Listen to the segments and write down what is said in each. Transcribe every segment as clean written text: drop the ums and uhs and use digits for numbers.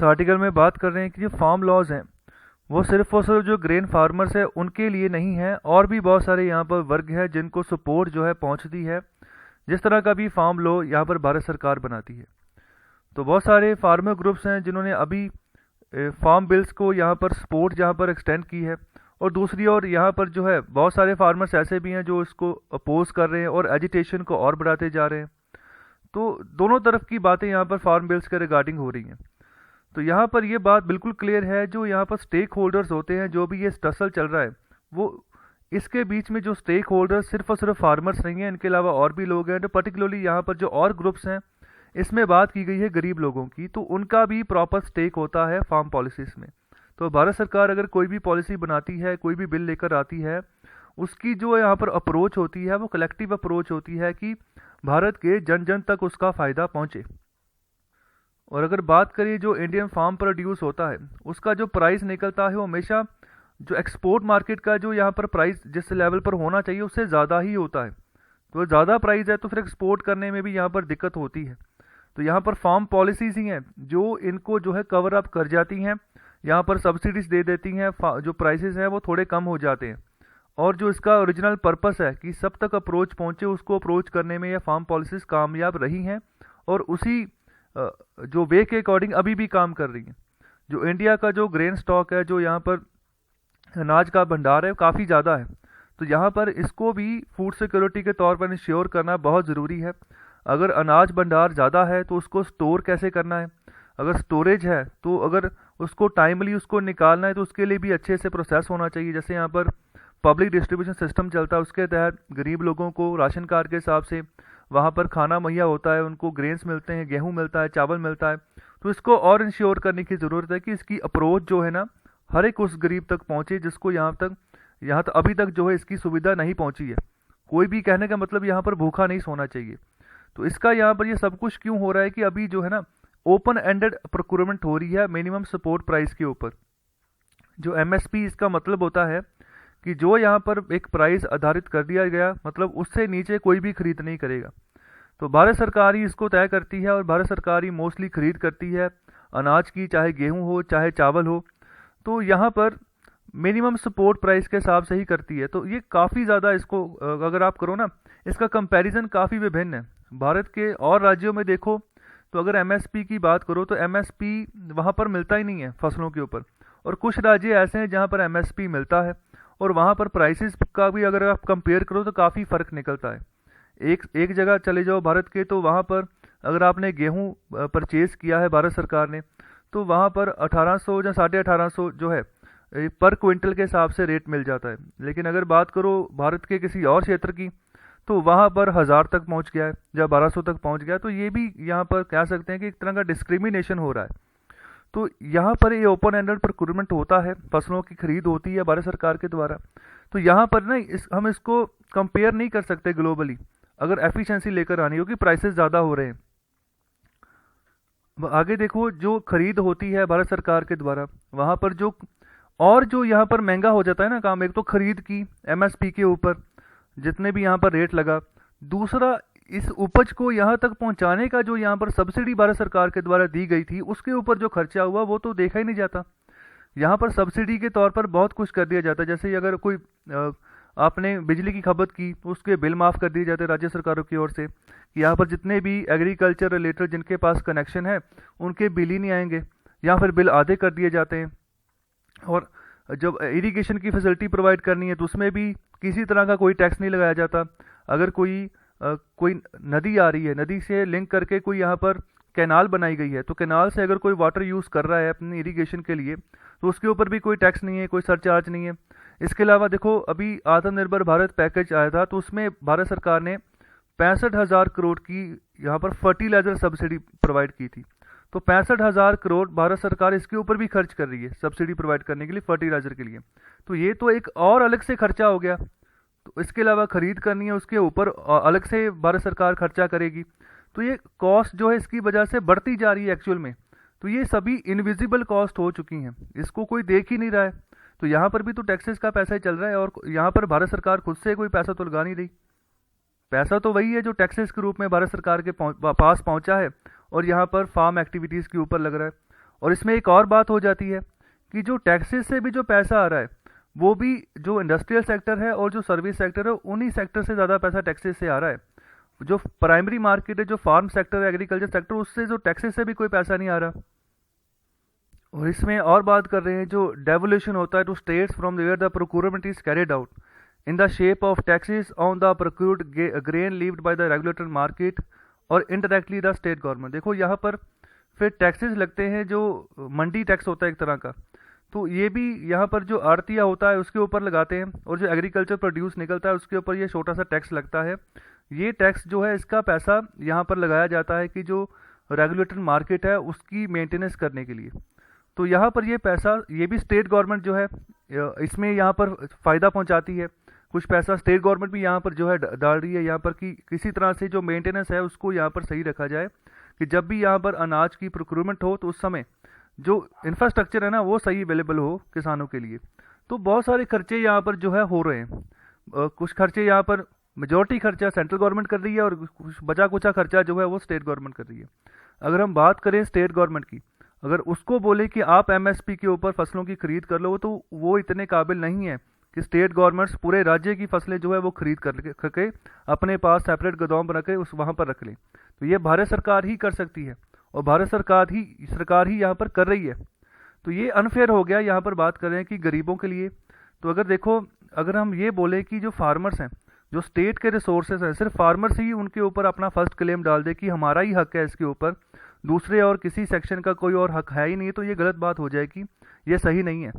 इस आर्टिकल में बात कर रहे हैं कि जो फार्म लॉज हैं वो सिर्फ और सिर्फ जो ग्रेन फार्मर्स है उनके लिए नहीं है, और भी बहुत सारे यहाँ पर वर्ग है जिनको सपोर्ट जो है पहुँचती है। जिस तरह का भी फार्म लॉ यहाँ पर भारत सरकार बनाती है, तो बहुत सारे फार्मर ग्रुप्स हैं जिन्होंने अभी फार्म बिल्स को यहाँ पर सपोर्ट जहाँ पर एक्सटेंड की है, और दूसरी ओर यहाँ पर जो है बहुत सारे फार्मर्स ऐसे भी हैं जो इसको अपोज कर रहे हैं और एजिटेशन को और बढ़ाते जा रहे हैं। तो दोनों तरफ की बातें यहाँ पर फार्म बिल्स के रिगार्डिंग हो रही हैं। तो यहाँ पर ये बात बिल्कुल क्लियर है, जो यहाँ पर स्टेक होल्डर्स होते हैं, जो भी ये टसल चल रहा है, वो इसके बीच में जो स्टेक होल्डर्स सिर्फ और सिर्फ फार्मर्स नहीं हैं, इनके अलावा और भी लोग हैं। तो पर्टिकुलरली यहाँ पर जो और ग्रुप्स हैं, इसमें बात की गई है गरीब लोगों की, तो उनका भी प्रॉपर स्टेक होता है फार्म पॉलिसीज़ में। तो भारत सरकार अगर कोई भी पॉलिसी बनाती है, कोई भी बिल लेकर आती है, उसकी जो यहाँ पर अप्रोच होती है वो कलेक्टिव अप्रोच होती है कि भारत के जन जन तक उसका फ़ायदा पहुँचे। और अगर बात करें जो इंडियन फार्म प्रोड्यूस होता है, उसका जो प्राइस निकलता है वो हमेशा जो एक्सपोर्ट मार्केट का जो यहाँ पर प्राइस जिस लेवल पर होना चाहिए उससे ज़्यादा ही होता है। तो ज़्यादा प्राइस है तो फिर एक्सपोर्ट करने में भी यहाँ पर दिक्कत होती है। तो यहाँ पर फार्म पॉलिसीज़ ही हैं जो इनको जो है कवर अप कर जाती हैं, यहाँ पर सब्सिडीज दे देती हैं, जो प्राइसेस हैं वो थोड़े कम हो जाते हैं। और जो इसका ओरिजिनल पर्पस है कि सब तक अप्रोच पहुँचे, उसको अप्रोच करने में ये फार्म पॉलिसीज़ कामयाब रही हैं, और उसी जो वे के अकॉर्डिंग अभी भी काम कर रही हैं। जो इंडिया का जो ग्रेन स्टॉक है, जो यहाँ पर अनाज का भंडार है, काफ़ी ज़्यादा है। तो यहाँ पर इसको भी फूड सिक्योरिटी के तौर पर इंश्योर करना बहुत ज़रूरी है। अगर अनाज भंडार ज़्यादा है तो उसको स्टोर कैसे करना है, अगर स्टोरेज है तो अगर उसको टाइमली उसको निकालना है तो उसके लिए भी अच्छे से प्रोसेस होना चाहिए। जैसे यहाँ पर पब्लिक डिस्ट्रीब्यूशन सिस्टम चलता है, उसके तहत गरीब लोगों को राशन कार्ड के हिसाब से वहाँ पर खाना मुहैया होता है, उनको ग्रेन्स मिलते हैं, गेहूँ मिलता है, चावल मिलता है। तो इसको और इंश्योर करने की ज़रूरत है कि इसकी अप्रोच जो है ना हर एक उस गरीब तक पहुँचे जिसको यहाँ तक अभी तक जो है इसकी सुविधा नहीं पहुँची है। कोई भी कहने का मतलब यहाँ पर भूखा नहीं सोना चाहिए। तो इसका यहाँ पर ये सब कुछ क्यों हो रहा है कि अभी जो है ना ओपन एंडेड प्रोक्योरमेंट हो रही है मिनिमम सपोर्ट प्राइस के ऊपर। जो एमएसपी इसका मतलब होता है कि जो यहाँ पर एक प्राइस आधारित कर दिया गया, मतलब उससे नीचे कोई भी खरीद नहीं करेगा। तो भारत सरकार ही इसको तय करती है, और भारत सरकार ही मोस्टली खरीद करती है अनाज की, चाहे गेहूँ हो चाहे चावल हो। तो यहाँ पर मिनिमम सपोर्ट प्राइस के हिसाब से ही करती है। तो ये काफ़ी ज़्यादा, इसको अगर आप करो ना, इसका कंपैरिजन काफ़ी विभिन्न है। भारत के और राज्यों में देखो तो अगर एमएसपी की बात करो तो एमएसपी वहाँ पर मिलता ही नहीं है फसलों के ऊपर, और कुछ राज्य ऐसे हैं जहाँ पर एमएसपी मिलता है, और वहाँ पर प्राइसेस का भी अगर आप कंपेयर करो तो काफ़ी फ़र्क निकलता है। एक जगह चले जाओ भारत के, तो वहाँ पर अगर आपने गेहूँ परचेज़ किया है भारत सरकार ने, तो वहाँ पर 1800 या 1850 जो है पर क्विंटल के हिसाब से रेट मिल जाता है। लेकिन अगर बात करो भारत के किसी और क्षेत्र की, तो वहाँ पर 1000 तक पहुँच गया है या 1200 तक पहुँच गया। तो ये भी यहाँ पर कह सकते हैं कि एक तरह का डिस्क्रिमिनेशन हो रहा है। तो यहाँ पर ये ओपन एंडेड प्रोक्योरमेंट होता है, फसलों की खरीद होती है भारत सरकार के द्वारा। तो यहाँ पर ना हम इसको कंपेयर नहीं कर सकते ग्लोबली अगर एफिशिएंसी लेकर आनी हो, कि प्राइसेस ज़्यादा हो रहे हैं। आगे देखो, जो खरीद होती है भारत सरकार के द्वारा, वहाँ पर जो यहाँ पर महंगा हो जाता है ना काम, एक तो खरीद की एमएसपी के ऊपर जितने भी यहाँ पर रेट लगा, दूसरा इस उपज को यहाँ तक पहुँचाने का जो यहाँ पर सब्सिडी भारत सरकार के द्वारा दी गई थी, उसके ऊपर जो खर्चा हुआ वो तो देखा ही नहीं जाता। यहाँ पर सब्सिडी के तौर पर बहुत कुछ कर दिया जाता है। जैसे अगर कोई आपने बिजली की खपत की तो उसके बिल माफ़ कर दिए जाते हैं राज्य सरकारों की ओर से, कि यहाँ पर जितने भी एग्रीकल्चर रिलेटेड जिनके पास कनेक्शन है उनके बिल ही नहीं आएंगे, या फिर बिल आधे कर दिए जाते हैं। और जब इरिगेशन की फैसिलिटी प्रोवाइड करनी है तो उसमें भी किसी तरह का कोई टैक्स नहीं लगाया जाता। अगर कोई नदी आ रही है, नदी से लिंक करके कोई यहाँ पर कैनाल बनाई गई है, तो कैनाल से अगर कोई वाटर यूज़ कर रहा है अपनी इरिगेशन के लिए, तो उसके ऊपर भी कोई टैक्स नहीं है, कोई सरचार्ज नहीं है। इसके अलावा देखो, अभी आत्मनिर्भर भारत पैकेज आया था, तो उसमें भारत सरकार ने 65,000 करोड़ की यहाँ पर फर्टिलाइजर सब्सिडी प्रोवाइड की थी। तो 65,000 करोड़ भारत सरकार इसके ऊपर भी खर्च कर रही है सब्सिडी प्रोवाइड करने के लिए, फर्टिलाइजर के लिए। तो ये तो एक और अलग से खर्चा हो गया। तो इसके अलावा खरीद करनी है, उसके ऊपर अलग से भारत सरकार खर्चा करेगी। तो ये कॉस्ट जो है इसकी वजह से बढ़ती जा रही है एक्चुअल में। तो ये सभी इनविजिबल कॉस्ट हो चुकी हैं, इसको कोई देख ही नहीं रहा है। तो यहाँ पर भी तो टैक्सेस का पैसा ही चल रहा है, और यहाँ पर भारत सरकार खुद से कोई पैसा तो लगा नहीं रही। पैसा तो वही है जो टैक्सेस के रूप में भारत सरकार के पास पहुँचा है, और यहाँ पर फार्म एक्टिविटीज़ के ऊपर लग रहा है। और इसमें एक और बात हो जाती है कि जो टैक्सेस से भी जो पैसा आ रहा है वो भी जो इंडस्ट्रियल सेक्टर है और जो सर्विस सेक्टर है उन्हीं सेक्टर से ज़्यादा पैसा टैक्सेस से आ रहा है। जो प्राइमरी मार्केट है, जो फार्म सेक्टर है, एग्रीकल्चर सेक्टर, उससे जो टैक्सेस से भी कोई पैसा नहीं आ रहा। और इसमें और बात कर रहे हैं जो डेवोल्यूशन होता है to states from where the procurement is carried out in the shape of taxes on the procured grain levied by the regulator market और इनडायरेक्टली द स्टेट गवर्नमेंट। देखो यहाँ पर फिर टैक्सेस लगते हैं जो मंडी टैक्स होता है एक तरह का, तो ये भी यहाँ पर जो आड़तिया होता है उसके ऊपर लगाते हैं, और जो एग्रीकल्चर प्रोड्यूस निकलता है उसके ऊपर ये छोटा सा टैक्स लगता है। ये टैक्स जो है इसका पैसा यहाँ पर लगाया जाता है कि जो रेगुलेटेड मार्केट है उसकी मेंटेनेंस करने के लिए। तो यहाँ पर ये पैसा, ये भी स्टेट गवर्नमेंट जो है इसमें यहाँ पर फ़ायदा पहुँचाती है। कुछ पैसा स्टेट गवर्नमेंट भी यहाँ पर जो है डाल रही है यहाँ पर कि किसी तरह से जो मेंटेनेंस है उसको यहाँ पर सही रखा जाए, कि जब भी यहाँ पर अनाज की प्रोक्योरमेंट हो तो उस समय जो इंफ्रास्ट्रक्चर है ना वो सही अवेलेबल हो किसानों के लिए। तो बहुत सारे खर्चे यहाँ पर जो है हो रहे हैं। कुछ खर्चे यहाँ पर मेजॉरिटी खर्चा सेंट्रल गवर्नमेंट कर रही है और कुछ बचा कुचा खर्चा जो है वो स्टेट गवर्नमेंट कर रही है। अगर हम बात करें स्टेट गवर्नमेंट की, अगर उसको बोले कि आप एमएसपी के ऊपर फसलों की खरीद कर लो, तो वो इतने काबिल नहीं है कि स्टेट गवर्नमेंट्स पूरे राज्य की फसलें जो है वो खरीद करके अपने पास सेपरेट गोदाम बना के उस वहाँ पर रख लें। तो ये भारत सरकार ही कर सकती है और भारत सरकार ही यहाँ पर कर रही है। तो ये अनफेयर हो गया। यहाँ पर बात कर रहे हैं कि गरीबों के लिए, तो अगर देखो, अगर हम ये बोले कि जो फार्मर्स हैं, जो स्टेट के रिसोर्सेज हैं, सिर्फ फार्मर्स ही उनके ऊपर अपना फर्स्ट क्लेम डाल दे कि हमारा ही हक है इसके ऊपर, दूसरे और किसी सेक्शन का कोई और हक है ही नहीं, तो ये गलत बात हो जाएगी, ये सही नहीं है।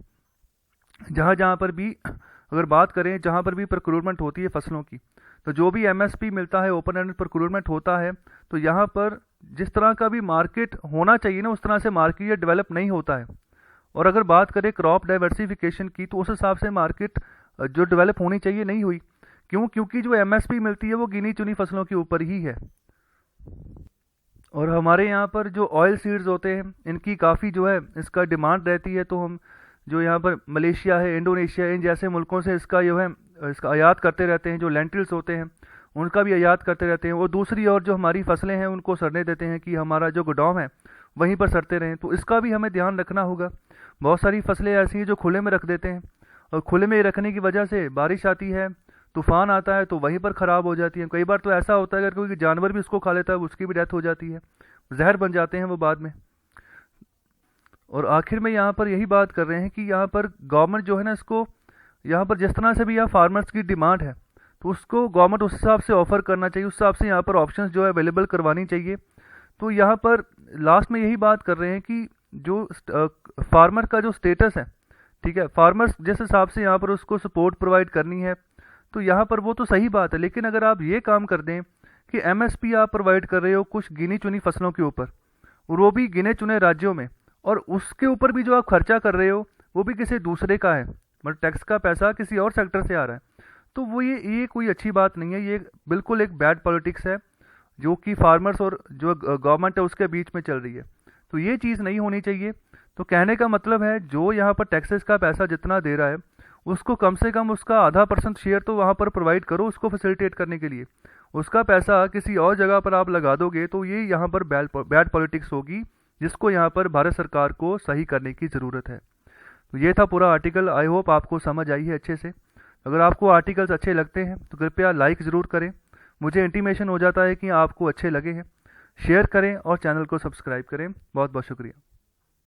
जहाँ पर भी अगर बात करें, जहाँ पर भी प्रोक्योरमेंट होती है फसलों की, तो जो भी एमएसपी मिलता है, ओपन एंड प्रोक्योरमेंट होता है, तो यहाँ पर जिस तरह का भी मार्केट होना चाहिए ना उस तरह से मार्केट डेवलप नहीं होता है। और अगर बात करें क्रॉप डाइवर्सिफिकेशन की, तो उस हिसाब से मार्केट जो डेवलप होनी चाहिए नहीं हुई। क्यों? क्योंकि जो एमएसपी मिलती है वो गिनी चुनी फसलों के ऊपर ही है। और हमारे यहाँ पर जो ऑयल सीड्स होते हैं इनकी काफ़ी जो है इसका डिमांड रहती है, तो हम जो यहाँ पर मलेशिया है, इंडोनेशिया, इन जैसे मुल्कों से इसका जो है इसका आयात करते रहते हैं। जो लेंटिल्स होते हैं उनका भी आयात करते रहते हैं। और दूसरी ओर जो हमारी फसलें हैं उनको सड़ने देते हैं कि हमारा जो गोदाम है वहीं पर सड़ते रहें। तो इसका भी हमें ध्यान रखना होगा। बहुत सारी फसलें ऐसी हैं जो खुले में रख देते हैं, और खुले में रखने की वजह से बारिश आती है, तूफान आता है, तो वहीं पर ख़राब हो जाती है। कई बार तो ऐसा होता है अगर कोई जानवर भी उसको खा लेता है उसकी भी डेथ हो जाती है, जहर बन जाते हैं वो बाद में। और आखिर में यहाँ पर यही बात कर रहे हैं कि यहाँ पर गवर्नमेंट जो है ना, इसको यहाँ पर जिस तरह से भी यहाँ फार्मर्स की डिमांड है तो उसको गवर्नमेंट उस हिसाब से ऑफर करना चाहिए, उस हिसाब से यहाँ पर ऑप्शंस जो है अवेलेबल करवानी चाहिए। तो यहाँ पर लास्ट में यही बात कर रहे हैं कि जो फार्मर का जो स्टेटस है, ठीक है, फार्मर्स जिस हिसाब से यहाँ पर उसको सपोर्ट प्रोवाइड करनी है, तो यहाँ पर वो तो सही बात है। लेकिन अगर आप ये काम कर दें कि एमएसपी आप प्रोवाइड कर रहे हो कुछ गिनी चुनी फसलों के ऊपर, और वो भी गिने चुने राज्यों में, और उसके ऊपर भी जो आप खर्चा कर रहे हो वो भी किसी दूसरे का है, मतलब टैक्स का पैसा किसी और सेक्टर से आ रहा है, तो वो ये कोई अच्छी बात नहीं है। ये बिल्कुल एक बैड पॉलिटिक्स है जो कि फार्मर्स और जो गवर्नमेंट है उसके बीच में चल रही है। तो ये चीज़ नहीं होनी चाहिए। तो कहने का मतलब है जो यहाँ पर टैक्सेस का पैसा जितना दे रहा है उसको कम से कम उसका ½ शेयर तो वहाँ पर प्रोवाइड करो उसको फैसिलिटेट करने के लिए। उसका पैसा किसी और जगह पर आप लगा दोगे तो ये यहाँ पर बैड पॉलिटिक्स होगी, जिसको यहाँ पर भारत सरकार को सही करने की ज़रूरत है। तो ये था पूरा आर्टिकल। आई होप आपको समझ आई है अच्छे से। अगर आपको आर्टिकल्स अच्छे लगते हैं तो कृपया लाइक ज़रूर करें, मुझे इंटीमेशन हो जाता है कि आपको अच्छे लगे हैं। शेयर करें और चैनल को सब्सक्राइब करें। बहुत बहुत शुक्रिया।